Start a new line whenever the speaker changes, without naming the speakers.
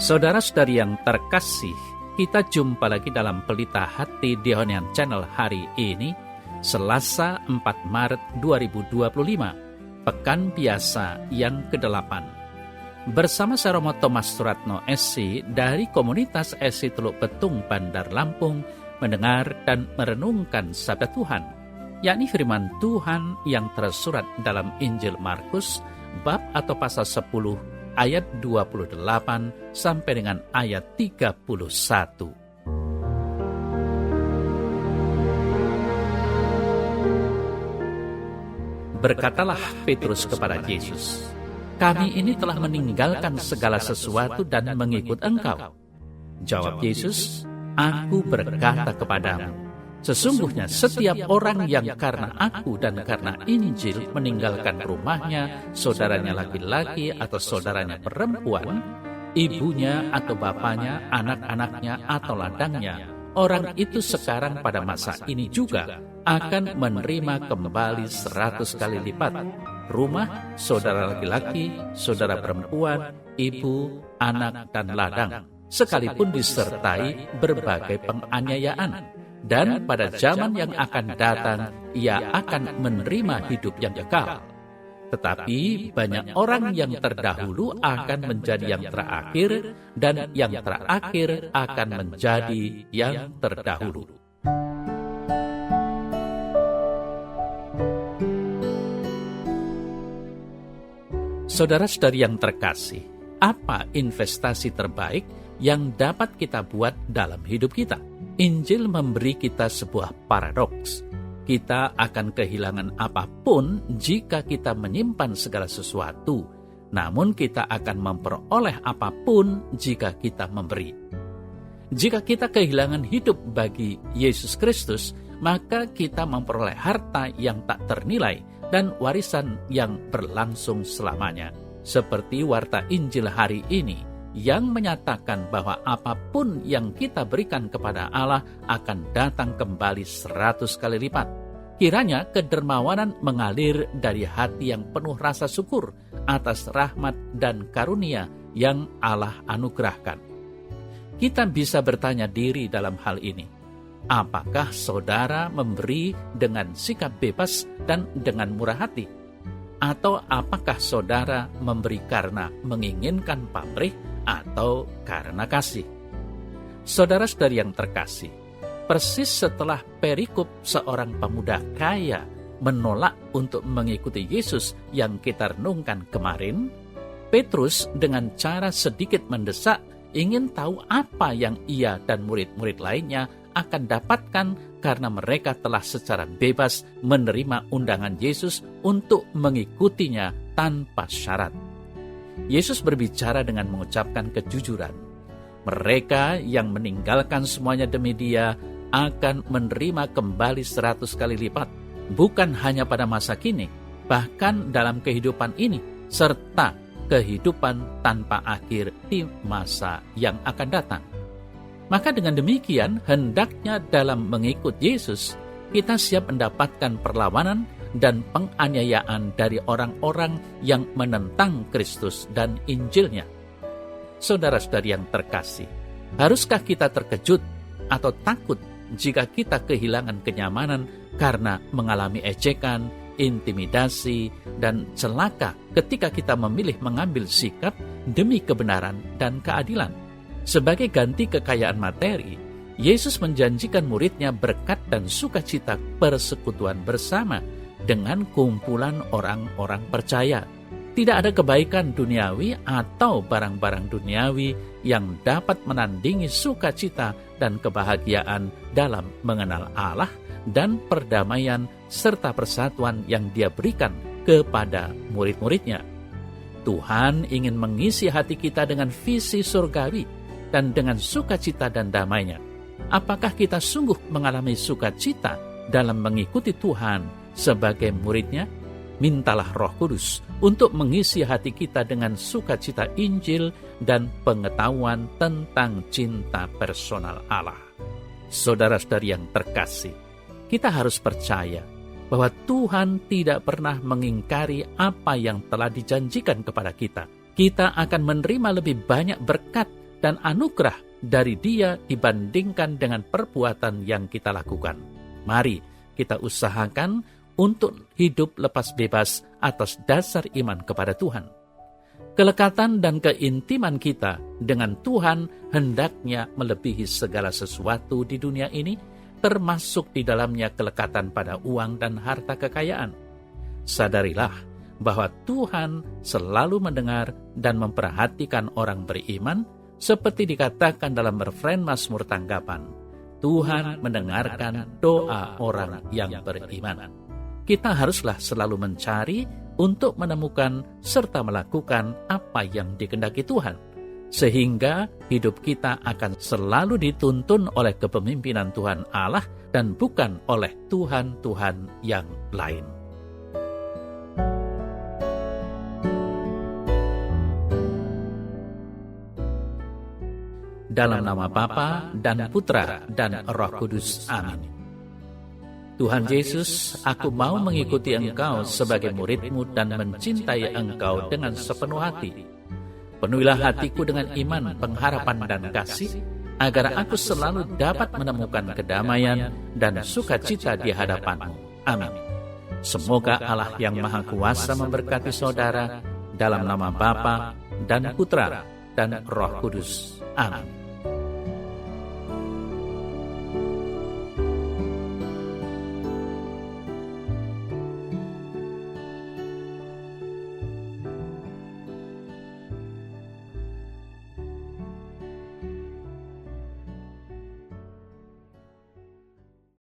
Saudara-saudari yang terkasih, kita jumpa lagi dalam Pelita Hati di Honian Channel hari ini, Selasa 4 Maret 2025, Pekan Biasa yang ke-8. Bersama saya Romo Thomas Suratno SC dari komunitas SC Teluk Betung, Bandar Lampung, mendengar dan merenungkan sabda Tuhan, yakni firman Tuhan yang tersurat dalam Injil Markus, bab atau pasal 10, ayat 28 sampai dengan ayat 31. Berkatalah Petrus kepada Yesus, "Kami ini telah meninggalkan segala sesuatu dan mengikut Engkau." Jawab Yesus, "Aku berkata kepadamu, sesungguhnya setiap orang yang karena aku dan karena Injil meninggalkan rumahnya, saudaranya laki-laki atau saudaranya perempuan, ibunya atau bapaknya, anak-anaknya atau ladangnya, orang itu sekarang pada masa ini juga akan menerima kembali 100 kali lipat. Rumah, saudara laki-laki, saudara perempuan, ibu, anak, dan ladang, sekalipun disertai berbagai penganiayaan. Dan pada zaman yang akan datang, ia akan menerima hidup yang kekal. Tetapi banyak orang yang terdahulu akan menjadi yang terakhir, dan yang terakhir akan menjadi yang terdahulu." Saudara-saudari yang terkasih, apa investasi terbaik yang dapat kita buat dalam hidup kita? Injil memberi kita sebuah paradoks. Kita akan kehilangan apapun jika kita menyimpan segala sesuatu, namun kita akan memperoleh apapun jika kita memberi. Jika kita kehilangan hidup bagi Yesus Kristus, maka kita memperoleh harta yang tak ternilai dan warisan yang berlangsung selamanya. Seperti warta Injil hari ini, yang menyatakan bahwa apapun yang kita berikan kepada Allah akan datang kembali 100 kali lipat. Kiranya kedermawanan mengalir dari hati yang penuh rasa syukur atas rahmat dan karunia yang Allah anugerahkan. Kita bisa bertanya diri dalam hal ini, apakah saudara memberi dengan sikap bebas dan dengan murah hati? Atau apakah saudara memberi karena menginginkan pamrih atau karena kasih? Saudara-saudari yang terkasih, persis setelah perikop seorang pemuda kaya menolak untuk mengikuti Yesus yang kita renungkan kemarin, Petrus dengan cara sedikit mendesak ingin tahu apa yang ia dan murid-murid lainnya akan dapatkan karena mereka telah secara bebas menerima undangan Yesus untuk mengikutinya tanpa syarat. Yesus berbicara dengan mengucapkan kejujuran. Mereka yang meninggalkan semuanya demi Dia akan menerima kembali 100 kali lipat, bukan hanya pada masa kini, bahkan dalam kehidupan ini, serta kehidupan tanpa akhir di masa yang akan datang. Maka dengan demikian, hendaknya dalam mengikut Yesus, kita siap mendapatkan perlawanan dan penganiayaan dari orang-orang yang menentang Kristus dan Injilnya. Saudara-saudari yang terkasih, haruskah kita terkejut atau takut jika kita kehilangan kenyamanan karena mengalami ejekan, intimidasi, dan celaka ketika kita memilih mengambil sikap demi kebenaran dan keadilan? Sebagai ganti kekayaan materi, Yesus menjanjikan muridnya berkat dan sukacita persekutuan bersama dengan kumpulan orang-orang percaya. Tidak ada kebaikan duniawi atau barang-barang duniawi yang dapat menandingi sukacita dan kebahagiaan dalam mengenal Allah dan perdamaian serta persatuan yang Dia berikan kepada murid-muridnya. Tuhan ingin mengisi hati kita dengan visi surgawi dan dengan sukacita dan damai-Nya. Apakah kita sungguh mengalami sukacita dalam mengikuti Tuhan sebagai murid-Nya? Mintalah Roh Kudus untuk mengisi hati kita dengan sukacita Injil dan pengetahuan tentang cinta personal Allah. Saudara-saudari yang terkasih, kita harus percaya bahwa Tuhan tidak pernah mengingkari apa yang telah dijanjikan kepada kita. Kita akan menerima lebih banyak berkat dan anugerah dari Dia dibandingkan dengan perbuatan yang kita lakukan. Mari kita usahakan untuk hidup lepas bebas atas dasar iman kepada Tuhan. Kelekatan dan keintiman kita dengan Tuhan hendaknya melebihi segala sesuatu di dunia ini, termasuk di dalamnya kelekatan pada uang dan harta kekayaan. Sadarilah bahwa Tuhan selalu mendengar dan memperhatikan orang beriman, seperti dikatakan dalam refren Mazmur Tanggapan, Tuhan mendengarkan doa orang yang beriman. Kita haruslah selalu mencari untuk menemukan serta melakukan apa yang dikehendaki Tuhan, sehingga hidup kita akan selalu dituntun oleh kepemimpinan Tuhan Allah dan bukan oleh tuhan-tuhan yang lain. Dalam nama Bapa dan Putra dan Roh Kudus. Amin. Tuhan Yesus, aku mau mengikuti Engkau sebagai murid-Mu dan mencintai Engkau dengan sepenuh hati. Penuhilah hatiku dengan iman, pengharapan, dan kasih, agar aku selalu dapat menemukan kedamaian dan sukacita di hadapan-Mu. Amin. Semoga Allah yang Maha Kuasa memberkati saudara dalam nama Bapa dan Putra dan Roh Kudus. Amin.